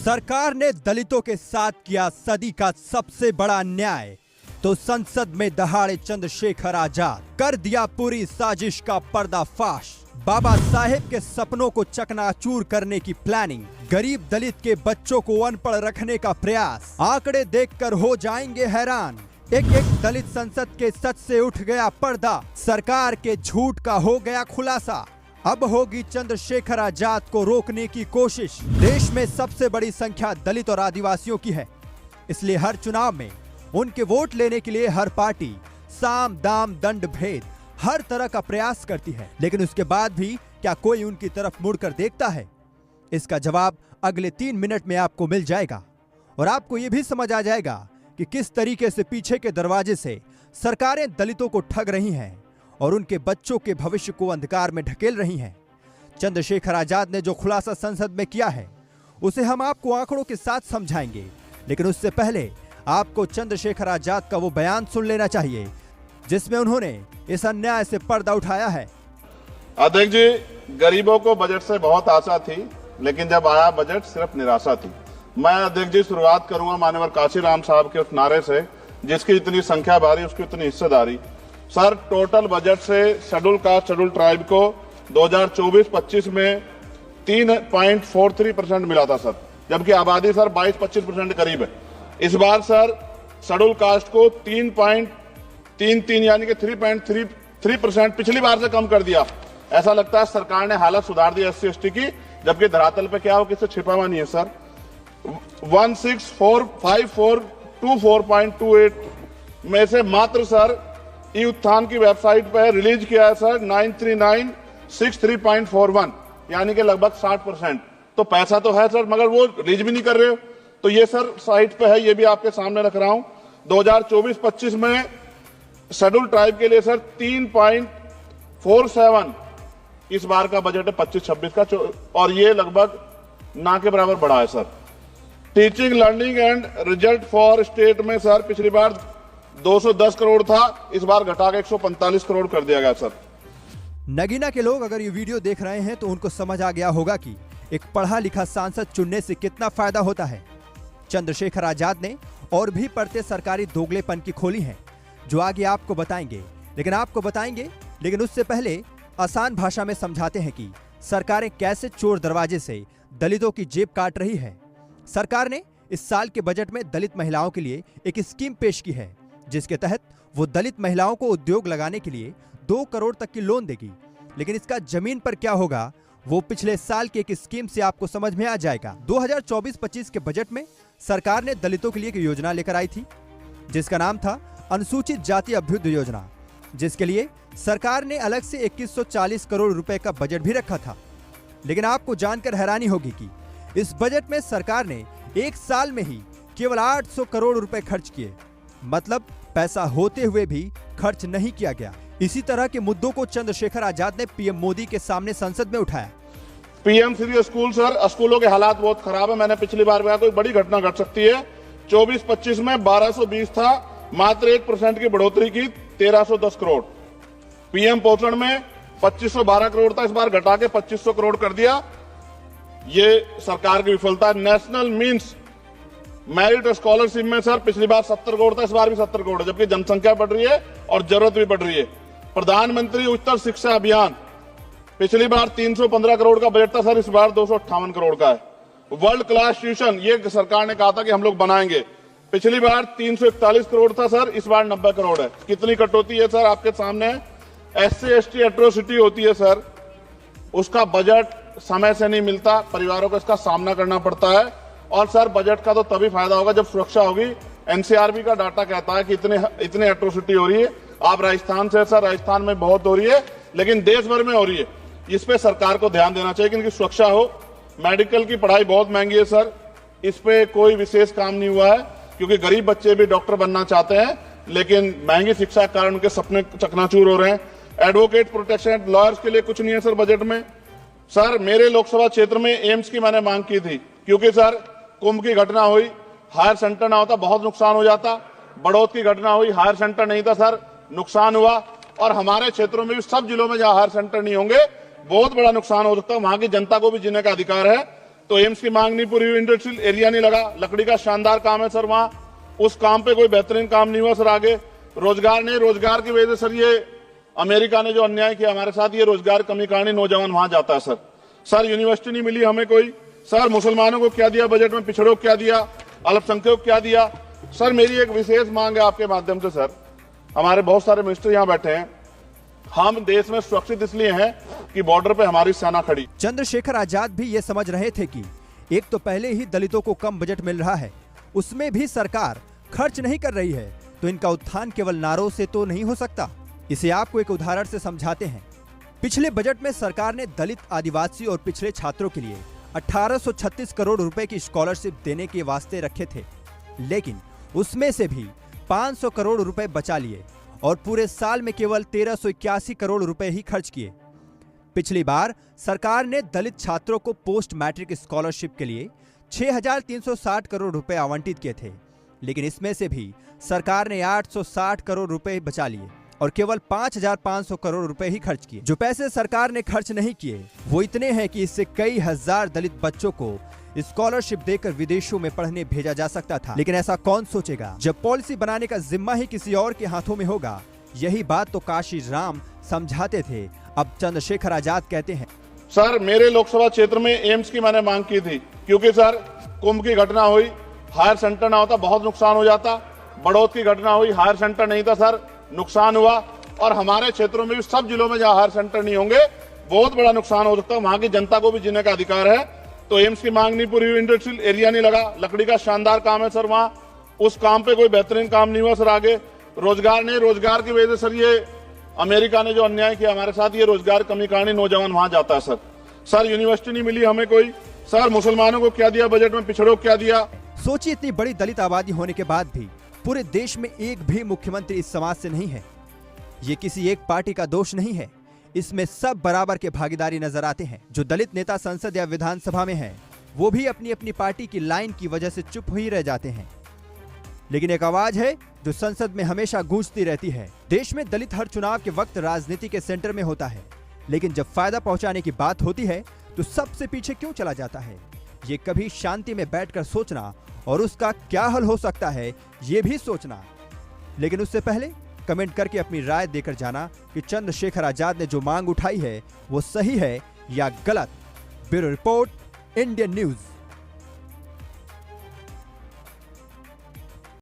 सरकार ने दलितों के साथ किया सदी का सबसे बड़ा अन्याय, तो संसद में दहाड़े चंद्रशेखर आजाद कर दिया पूरी साजिश का पर्दाफाश। बाबा साहेब के सपनों को चकनाचूर करने की प्लानिंग, गरीब दलित के बच्चों को अनपढ़ रखने का प्रयास, आंकड़े देखकर हो जाएंगे हैरान। एक एक दलित संसद के सच से उठ गया पर्दा, सरकार के झूठ का हो गया खुलासा। अब होगी चंद्रशेखर आजाद को रोकने की कोशिश। देश में सबसे बड़ी संख्या दलित और आदिवासियों की है, इसलिए हर चुनाव में उनके वोट लेने के लिए हर पार्टी साम दाम दंड भेद हर तरह का प्रयास करती है। लेकिन उसके बाद भी क्या कोई उनकी तरफ मुड़कर देखता है? इसका जवाब अगले 3 मिनट में आपको मिल जाएगा और आपको यह भी समझ आ जाएगा कि किस तरीके से पीछे के दरवाजे से सरकारें दलितों को ठग रही हैं और उनके बच्चों के भविष्य को अंधकार में ढकेल रही हैं। चंद्रशेखर आजाद ने जो खुलासा संसद में किया है उसे हम आपको आंकड़ों के साथ समझाएंगे, लेकिन उससे पहले आपको चंद्रशेखर आजाद का वो बयान सुन लेना चाहिए जिसमें उन्होंने इस अन्याय से पर्दा उठाया है। अध्यक्ष जी, गरीबों को बजट से बहुत आशा थी, लेकिन जब आया बजट सिर्फ निराशा थी। मैं अध्यक्ष जी शुरुआत करूंगा माननीय काशीराम साहब के उस नारे से, जिसकी इतनी संख्या भारी उसकी उतनी हिस्सेदारी। सर, टोटल बजट से शेड्यूल कास्ट शेड्यूल ट्राइब को 2024-25 में 3.43% मिला था सर, जबकि आबादी सर 22-25% करीब है। इस बार सर शेड्यूल कास्ट को 3.33 यानी कि 3.33% पिछली बार से कम कर दिया। ऐसा लगता है सरकार ने हालत सुधार दी SC/ST की, जबकि धरातल पे क्या हो किसी छिपा हुआ नहीं है सर। 1645424.28 में से मात्र सर ई उत्थान की वेबसाइट पर रिलीज किया है सर 93963.41 यानी कि लगभग 60%। तो पैसा तो है सर, मगर वो रिलीज भी नहीं कर रहे हो। तो ये सर साइट पे है, ये भी आपके सामने रख रहा हूं। 2024-25 में शेड्यूल ट्राइब के लिए सर 3.47 इस बार का बजट है 25-26 का, और ये लगभग ना के बराबर बढ़ा है sir. Teaching learning and result for state में सर पिछली बार 210 करोड़ था, इस बार घटा के 145 करोड़ कर दिया गया सर। नगीना के लोग अगर ये वीडियो देख रहे हैं तो उनको समझ आ गया होगा कि एक पढ़ा लिखा सांसद चुनने से कितना फायदा होता है। चंद्रशेखर आजाद ने और भी पढ़ते सरकारी दोगलेपन की खोली है, जो आगे आपको बताएंगे। लेकिन उससे पहले आसान भाषा में समझाते हैं कि सरकारें कैसे चोर दरवाजे से दलितों की जेब काट रही है। सरकार ने इस साल के बजट में दलित महिलाओं के लिए एक स्कीम पेश की है, जिसके तहत वो दलित महिलाओं को उद्योग लगाने के लिए 2 करोड़ तक की लोन देगी। लेकिन इसका जमीन पर क्या होगा वो पिछले साल की एक स्कीम से आपको समझ में आ जाएगा। 2024-25 के बजट में सरकार ने दलितों के लिए एक योजना लेकर आई थी, जिसका नाम था अनुसूचित जाति अभ्युदय योजना, जिसके लिए सरकार ने अलग से 2140 करोड़ रुपए का बजट भी रखा था। लेकिन आपको जानकर हैरानी होगी कि इस बजट में सरकार ने एक साल में ही केवल 800 करोड़ रुपए खर्च किए, मतलब पैसा होते हुए भी खर्च नहीं किया गया। इसी तरह के मुद्दों को चंद्रशेखर आजाद ने पीएम मोदी के सामने संसद में उठाया। पीएम श्री स्कूल सर, स्कूलों के हालात बहुत खराब है। मैंने पिछली बार कहा कोई बड़ी घटना घट सकती है। 24-25 में 1220 था, मात्र 1% की बढ़ोतरी की 1310 करोड़। पीएम पोषण में 2512 करोड़ था, इस बार घटा के 2500 करोड़ कर दिया। ये सरकार की विफलता। नेशनल मीन्स मेरिट स्कॉलरशिप में सर पिछली बार 70 करोड़ था, इस बार भी 70 करोड़ है, जबकि जनसंख्या बढ़ रही है और जरूरत भी बढ़ रही है। प्रधानमंत्री उच्चतर शिक्षा अभियान, पिछली बार 315 करोड़ का बजट था सर, इस बार 258 करोड़ का है। वर्ल्ड क्लास ट्यूशन, ये सरकार ने कहा था कि हम लोग बनाएंगे, पिछली बार 341 करोड़ था सर, इस बार 90 करोड़ है। कितनी कटौती है सर आपके सामने है। SC/ST एट्रोसिटी होती है सर, उसका बजट समय से नहीं मिलता, परिवारों को इसका सामना करना पड़ता है। और सर बजट का तो तभी फायदा होगा जब सुरक्षा होगी। NCRB का डाटा कहता है कि इतने एट्रोसिटी हो रही है। आप राजस्थान से सर, राजस्थान में बहुत हो रही है, लेकिन देश भर में हो रही है। इस पे सरकार को ध्यान देना चाहिए कि इनकी सुरक्षा हो। मेडिकल की पढ़ाई बहुत महंगी है सर, इस पे कोई विशेष काम नहीं हुआ है, क्योंकि गरीब बच्चे भी डॉक्टर बनना चाहते हैं, लेकिन महंगी शिक्षा के कारण उनके सपने चकनाचूर हो रहे हैं। एडवोकेट प्रोटेक्शन, लॉयर्स के लिए कुछ नहीं है सर बजट में। सर मेरे लोकसभा क्षेत्र में एम्स की मैंने मांग की थी, क्योंकि सर कुंभ की घटना हुई, हायर सेंटर ना होता बहुत नुकसान हो जाता। बड़ौद की घटना हुई, हायर सेंटर नहीं था सर, नुकसान हुआ। और हमारे क्षेत्रों में भी, सब जिलों में जहां हायर सेंटर नहीं होंगे, बहुत बड़ा नुकसान हो सकता है। वहां की जनता को भी जीने का अधिकार है। तो एम्स की मांग नहीं पूरी हुई, इंडस्ट्रियल एरिया नहीं लगा, लकड़ी का शानदार काम है सर वहां, उस काम पे कोई बेहतरीन काम नहीं हुआ सर। आगे रोजगार नहीं, रोजगार की वजह से सर ये अमेरिका ने जो अन्याय किया हमारे साथ, ये रोजगार कमी कहानी, नौजवान वहां जाता है सर। सर यूनिवर्सिटी नहीं मिली हमें कोई, सर मुसलमानों को क्या दिया बजट में, पिछड़ों को क्या दिया, अल्पसंख्यकों को क्या दिया। सर मेरी एक विशेष मांग है आपके माध्यम से सर, हमारे बहुत सारे मिनिस्टर यहाँ बैठे हैं, हम देश में सुरक्षित इसलिए हैं कि बॉर्डर पे हमारी सेना खड़ी। चंद्रशेखर आजाद भी ये समझ रहे थे कि एक तो पहले ही दलितों को कम बजट मिल रहा है, उसमें भी सरकार खर्च नहीं कर रही है, तो इनका उत्थान केवल नारों से तो नहीं हो सकता। इसे आपको एक उदाहरण से समझाते हैं। पिछले बजट में सरकार ने दलित, आदिवासी और पिछड़े छात्रों के लिए 1836 करोड़ रुपए की स्कॉलरशिप देने के वास्ते रखे थे, लेकिन उसमें से भी 500 करोड़ रुपए बचा लिए और पूरे साल में केवल 1381 करोड़ रुपए ही खर्च किए। पिछली बार सरकार ने दलित छात्रों को पोस्ट मैट्रिक स्कॉलरशिप के लिए 6,360 करोड़ रुपए आवंटित किए थे, लेकिन इसमें से भी सरकार ने 860 करोड़ रुपए बचा लिए और केवल 5,500 करोड़ रुपए ही खर्च किए। जो पैसे सरकार ने खर्च नहीं किए वो इतने हैं कि इससे कई हजार दलित बच्चों को स्कॉलरशिप देकर विदेशों में पढ़ने भेजा जा सकता था। लेकिन ऐसा कौन सोचेगा जब पॉलिसी बनाने का जिम्मा ही किसी और के हाथों में होगा। यही बात तो काशी राम समझाते थे, अब चंद्रशेखर आजाद कहते हैं। सर मेरे लोकसभा क्षेत्र में एम्स की मैंने मांग की थी, क्योंकि सर कुंभ की घटना हुई, हायर सेंटर ना होता बहुत नुकसान हो जाता, बड़ौद की घटना हुई, हायर सेंटर नहीं था सर, नुकसान हुआ। और हमारे क्षेत्रों में भी, सब जिलों में जहां हायर सेंटर नहीं होंगे बहुत बड़ा नुकसान हो सकता है, वहां की जनता को भी जीने का अधिकार है। तो एम्स की मांग नहीं पूरी हुई, इंडस्ट्रियल एरिया नहीं लगा, लकड़ी का शानदार काम है सर वहां, उस काम पे कोई बेहतरीन काम नहीं हुआ सर। आगे रोजगार नहीं, रोजगार की वजह से सर ये अमेरिका ने जो अन्याय किया हमारे साथ, ये रोजगार कमी कहानी, नौजवान वहां जाता है सर। सर यूनिवर्सिटी नहीं मिली हमें कोई, सर मुसलमानों को क्या दिया बजट में, पिछड़ों को क्या दिया। सोचिए इतनी बड़ी दलित आबादी होने के बाद भी पूरे देश में एक भी मुख्यमंत्री इस समाज से नहीं है। ये किसी एक पार्टी का दोष नहीं है, इसमें सब बराबर के भागीदारी नजर आते हैं। जो दलित नेता संसद या विधानसभा में हैं, वो भी अपनी अपनी पार्टी की लाइन की वजह से चुप ही रह जाते हैं। लेकिन एक आवाज है जो संसद में हमेशा गूंजती रहती है। देश में दलित हर चुनाव के वक्त राजनीति के सेंटर में होता है, लेकिन जब फायदा पहुंचाने की बात होती है तो सबसे पीछे क्यों चला जाता है। ये कभी शांति में बैठकर सोचना और उसका क्या हल हो सकता है ये भी सोचना। लेकिन उससे पहले कमेंट करके अपनी राय देकर जाना कि चंद्रशेखर आजाद ने जो मांग उठाई है वो सही है या गलत। Bureau report, Indian news.